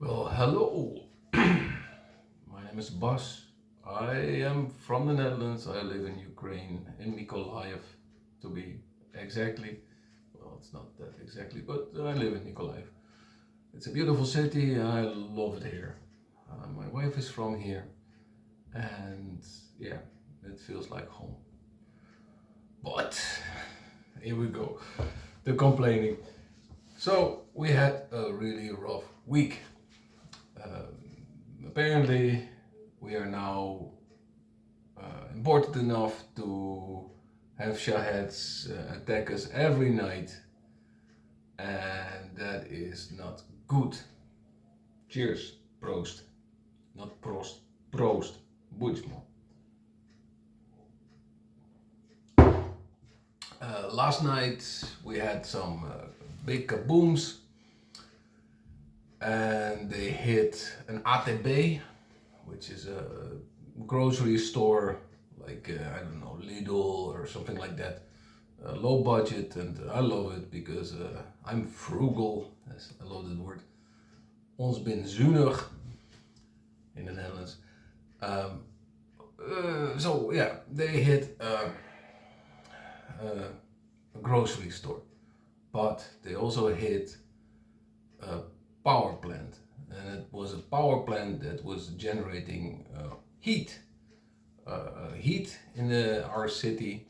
Well, hello. My name is Bas. I am from the Netherlands. I live in Ukraine, in Mykolaiv, to be exactly. Well, it's not that exactly, but I live in Mykolaiv. It's a beautiful city. I love it here. My wife is from here, and yeah, it feels like home. But here we go. The complaining. So we had a really rough week. Apparently, we are now important enough to have shaheds attack us every night, and that is not good. Cheers, prost, not prost, prost, budzmo. Last night we had some big kabooms, and they hit an ATB, which is a grocery store like I don't know, Lidl or something like that. Low budget, and I love it because I'm frugal. Yes, I love that word. Ons ben zuinig in the Netherlands. So yeah, they hit a grocery store, but they also hit a power plant, and it was a power plant that was generating heat. Heat in our city.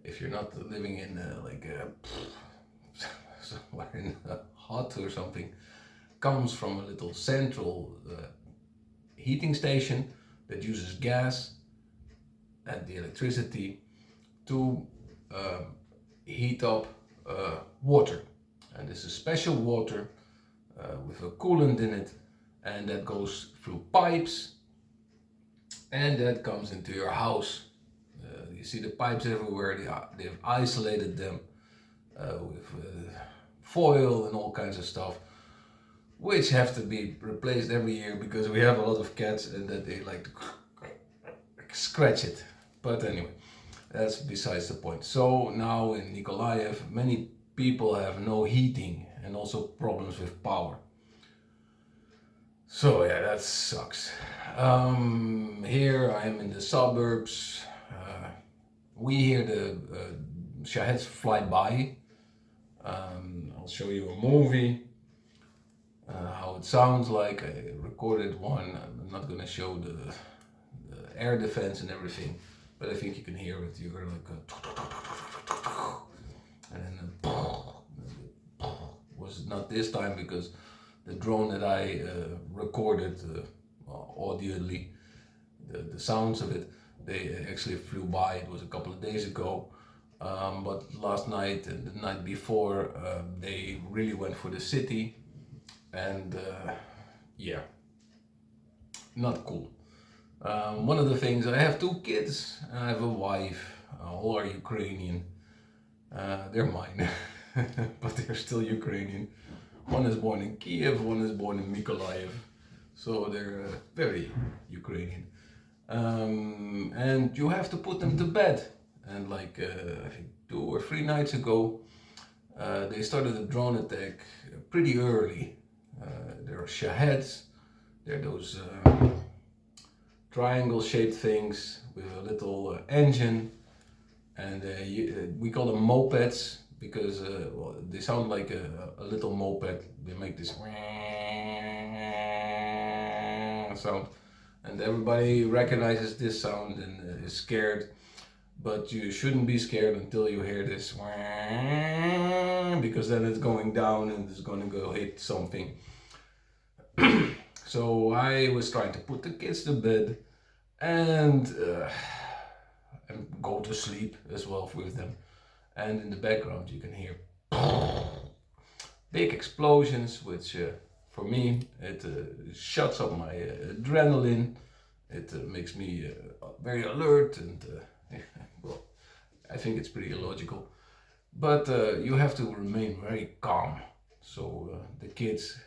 If you're not living in somewhere in hot or something, comes from a little central heating station that uses gas and the electricity to heat up water. And this is special water with a coolant in it, and that goes through pipes, and that comes into your house. You see the pipes everywhere. They've isolated them with foil and all kinds of stuff, which have to be replaced every year because we have a lot of cats and that they like to scratch it. But anyway, that's besides the point. So now in Mykolaiv, many people have no heating and also problems with power. So yeah, that sucks. Here I am in the suburbs. We hear the shaheds fly by. I'll show you a movie, how it sounds like. I recorded one. I'm not gonna show the air defense and everything, but I think you can hear it. You hear like and then was not this time because the drone that I recorded audioly, the sounds of it, they actually flew by. It was a couple of days ago, but last night and the night before they really went for the city, and yeah, not cool. One of the things, I have two kids, I have a wife, all are Ukrainian. They're mine, but they're still Ukrainian. One is born in Kiev, one is born in Mykolaiv, so they're very Ukrainian. And you have to put them to bed. And like I think 2 or 3 nights ago, they started a drone attack pretty early. There are shaheds. They're those triangle-shaped things with a little engine, and we call them mopeds because well, they sound like a little moped. They make this sound, and everybody recognizes this sound and is scared. But you shouldn't be scared until you hear this, because then it's going down and it's going to go hit something. So I was trying to put the kids to bed and go to sleep as well with them. And in the background you can hear big explosions, which for me it shuts up my adrenaline. It makes me very alert, and well, I think it's pretty illogical. But you have to remain very calm. So the kids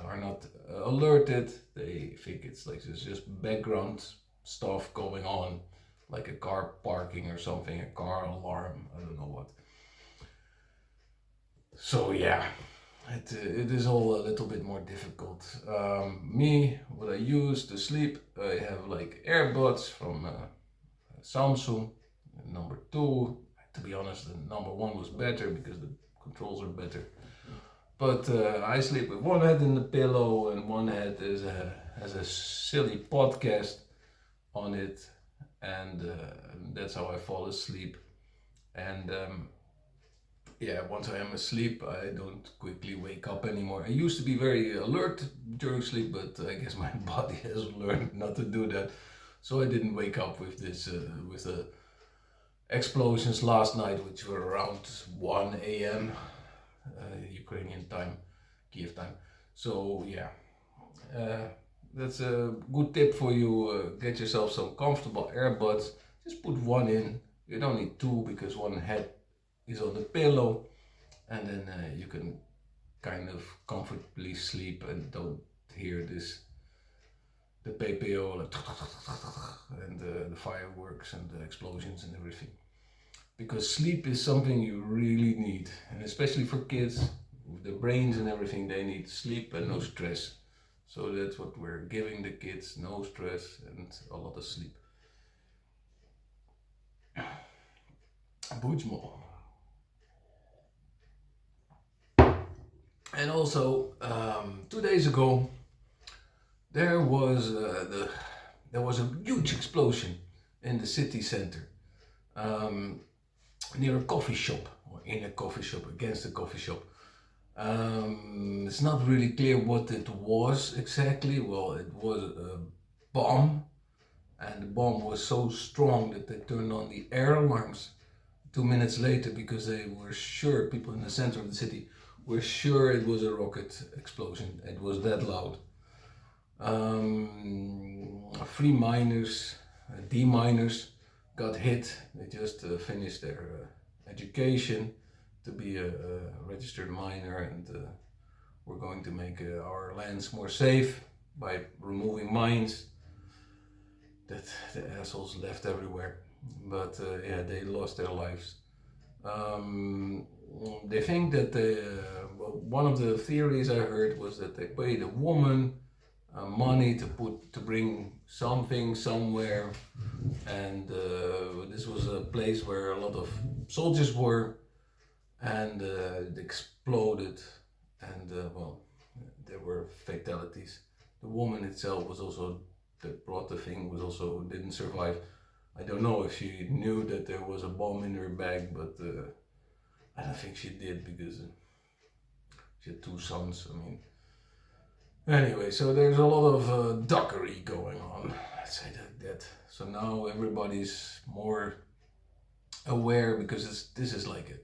are not alerted. They think it's like there's just background stuff going on, like a car parking or something, a car alarm, I don't know what. So yeah, it is all a little bit more difficult. Me, what I use to sleep, I have like earbuds from Samsung, number two. To be honest, the number one was better because the controls are better. But I sleep with one head in the pillow and one head has a silly podcast on it, and that's how I fall asleep. And yeah, once I am asleep, I don't quickly wake up anymore. I used to be very alert during sleep, but I guess my body has learned not to do that. So I didn't wake up with this, with the explosions last night, which were around 1 a.m. Ukrainian time, Kiev time. So yeah, uh, that's a good tip for you. Get yourself some comfortable earbuds. Just put one in. You don't need two because one head is on the pillow, and then you can kind of comfortably sleep and don't hear this the PPO like, and the fireworks and the explosions and everything. Because sleep is something you really need, and especially for kids with their brains and everything, they need sleep and no stress. So that's what we're giving the kids: no stress and a lot of sleep. Bujmo. And also, 2 days ago, there was there was a huge explosion in the city center, um, near a coffee shop, or in a coffee shop, against a coffee shop. It's not really clear what it was exactly. Well, it was a bomb, and the bomb was so strong that they turned on the air alarms 2 minutes later because they were sure, people in the center of the city were sure it was a rocket explosion. It was that loud. Three miners, D miners, got hit. They just finished their education to be a registered miner, and we're going to make our lands more safe by removing mines that the assholes left everywhere. But yeah, they lost their lives. Um, they think that well, one of the theories I heard was that they paid a woman money to bring something somewhere, and this was a place where a lot of soldiers were, and it exploded, and well, there were fatalities. The woman itself was also that brought the thing was also didn't survive. I don't know if she knew that there was a bomb in her bag, but I don't think she did because she had two sons. I mean, anyway, so there's a lot of duckery going on. Let's say that. So now everybody's more aware because this is like a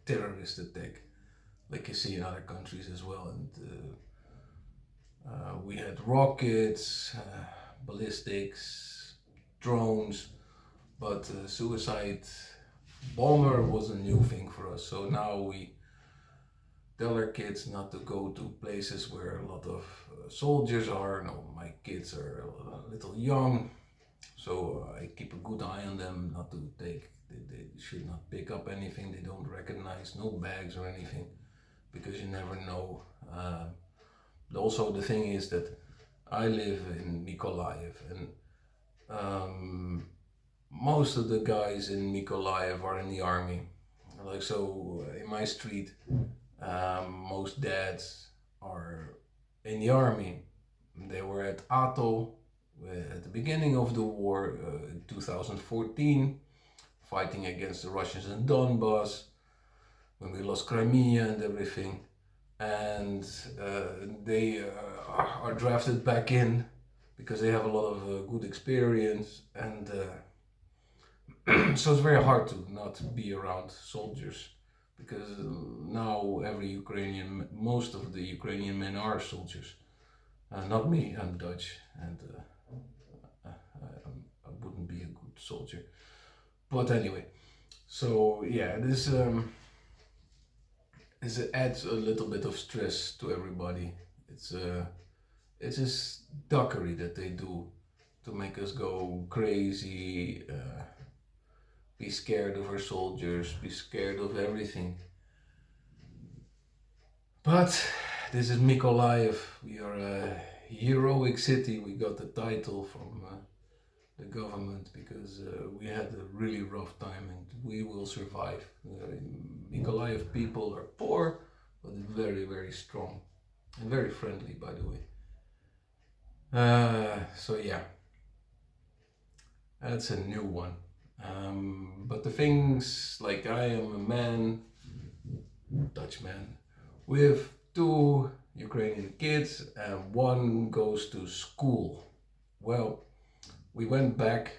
terrorist attack, like you see in other countries as well. And we had rockets, ballistics, drones, but suicide bomber was a new thing for us. So now we tell our kids not to go to places where a lot of soldiers are. No, my kids are a little young, so I keep a good eye on them not to take. They should not pick up anything they don't recognize, no bags or anything, because you never know. Also, the thing is that I live in Mykolaiv, and most of the guys in Mykolaiv are in the army. Like, so in my street, most dads are in the army. They were at Atoll at the beginning of the war in 2014, fighting against the Russians in Donbass, when we lost Crimea and everything. And they are drafted back in because they have a lot of good experience, and so it's very hard to not be around soldiers, because now most of the Ukrainian men are soldiers. Not me, I'm Dutch, and I wouldn't be a good soldier. But anyway, so yeah, this adds a little bit of stress to everybody. It's this duckery that they do to make us go crazy, be scared of our soldiers, be scared of everything. But this is Mykolaiv. We are a heroic city. We got the title from the government because we had a really rough time, and we will survive. Mykolaiv people are poor, but very, very strong and very friendly, by the way. So yeah, that's a new one. But the things like I am a man, Dutch man, with two Ukrainian kids, and one goes to school. Well, we went back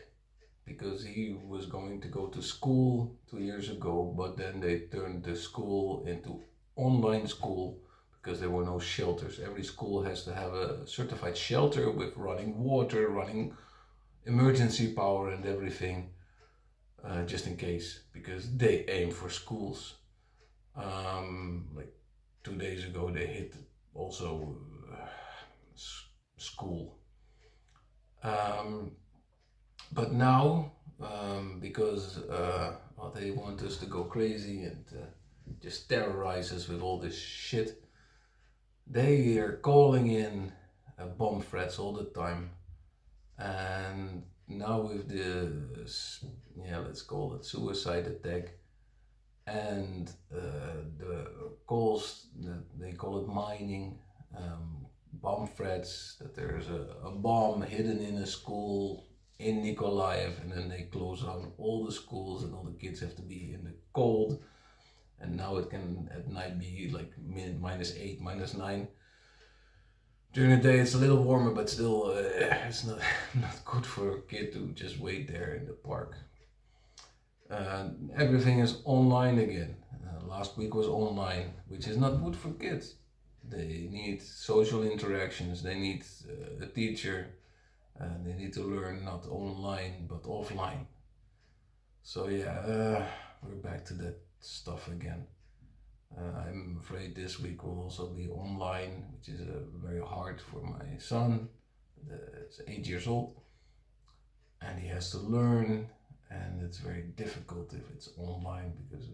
because he was going to go to school 2 years ago, but then they turned the school into online school because there were no shelters. Every school has to have a certified shelter with running water, running emergency power, and everything, just in case, because they aim for schools. Like 2 days ago, they hit also school. But now, because well, they want us to go crazy and just terrorize us with all this shit, they are calling in bomb threats all the time. And now with the, yeah, let's call it suicide attack, and the calls that they call it mining, bomb threats, that there's a bomb hidden in a school in Mykolaiv, and then they close down all the schools and all the kids have to be in the cold. And now it can at night be like -8, -9. During the day it's a little warmer, but still it's not good for a kid to just wait there in the park. Everything is online again. Last week was online, which is not good for kids. They need social interactions, they need a teacher, they need to learn not online but offline. So yeah, we're back to that stuff again. I'm afraid this week will also be online, which is very hard for my son. He's 8 years old and he has to learn, and it's very difficult if it's online because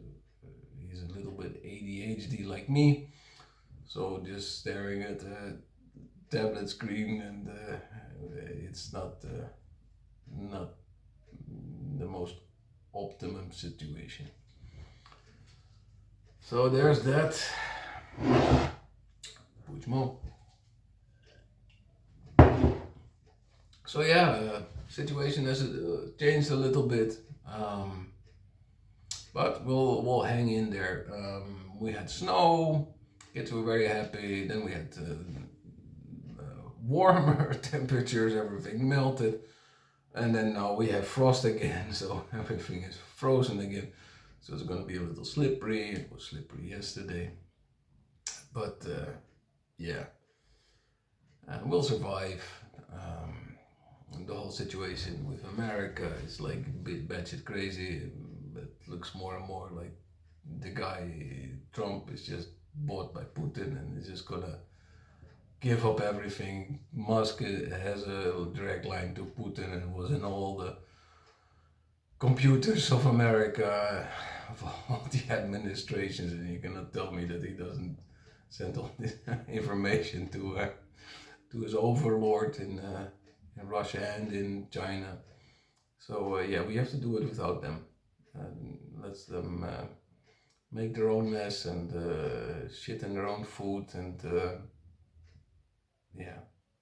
he's a little bit ADHD like me. So just staring at a tablet screen, and it's not the most optimum situation. So there's that. Puigmo. So yeah, situation has changed a little bit, but we'll hang in there. We had snow, kids were very happy. Then we had warmer temperatures, everything melted, and then now we have frost again, so everything is frozen again. So it's gonna be a little slippery. It was slippery yesterday, but yeah, we'll survive. The whole situation with America is like a bit batshit crazy. It looks more and more like the guy Trump is just bought by Putin and is just gonna give up everything. Musk has a direct line to Putin and was in all the computers of America, of all the administrations, and you cannot tell me that he doesn't send all this information to his overlord in Russia and in China. So yeah, we have to do it without them. Let them make their own mess and shit in their own food, and yeah,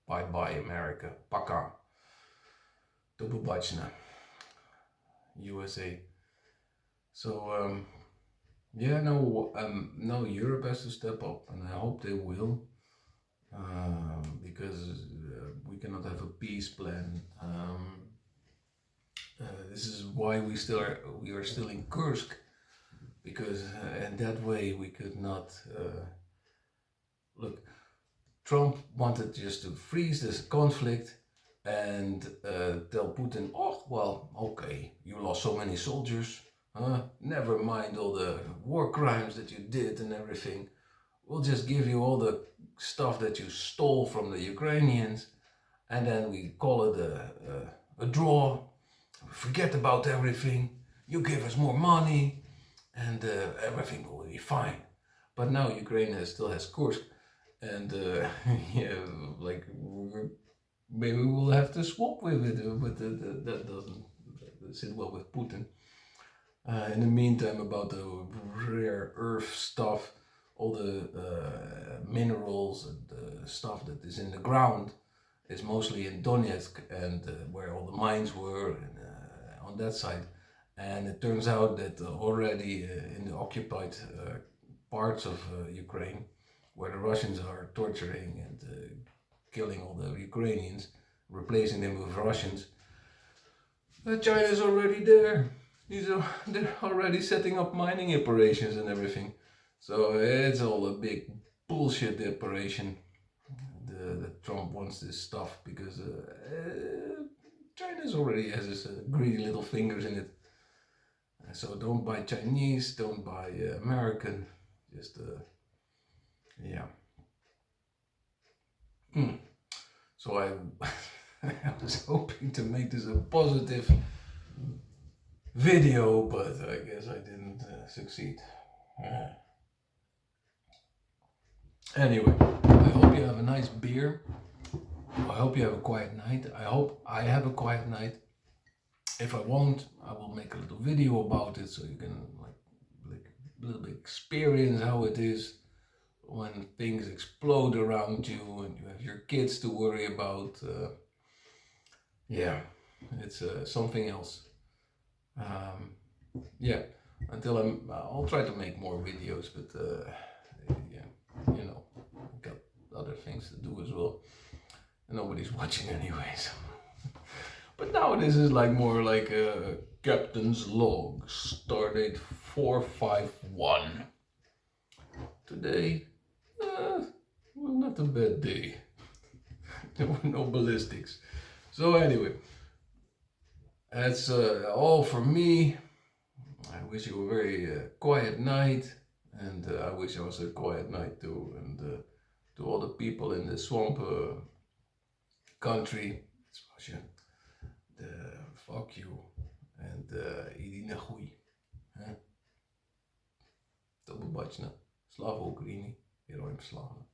bye bye America, пока, до побачення, USA. So yeah, now Europe has to step up, and I hope they will, because we cannot have a peace plan. This is why we are still in Kursk, because in that way we could not look. Trump wanted just to freeze this conflict and tell Putin, oh well, okay, you lost so many soldiers, never mind all the war crimes that you did and everything. We'll just give you all the stuff that you stole from the Ukrainians, and then we call it a draw. Forget about everything. You give us more money, and everything will be fine. But now Ukraine still has Kursk, and yeah, like maybe we'll have to swap with it, but that doesn't sit well with Putin. In the meantime, about the rare earth stuff, all the minerals and stuff that is in the ground is mostly in Donetsk and where all the mines were and, on that side. And it turns out that already in the occupied parts of Ukraine, where the Russians are torturing and killing all the Ukrainians, replacing them with Russians, China is already there. They're already setting up mining operations and everything. So it's all a big bullshit operation. That Trump wants this stuff because China already has his greedy little fingers in it. So don't buy Chinese, don't buy American. Just yeah. So I I was hoping to make this a positive video, but I guess I didn't succeed. Anyway, I hope you have a nice beer. I hope you have a quiet night. I hope I have a quiet night. If I won't, I will make a little video about it so you can like a little bit experience how it is when things explode around you and you have your kids to worry about. Yeah, it's something else. Yeah, until I'll try to make more videos, but yeah, you know, I've got other things to do as well. And nobody's watching anyways. But now this is like more like a captain's log, stardate 451. Today, well, not a bad day. There were no ballistics. So anyway, that's all from me. I wish you a very quiet night, and I wish I was a quiet night too. And to all the people in the swamp country, it's Russia, fuck you, and іди нахуй. До побачення. Слава Україні, героям слава.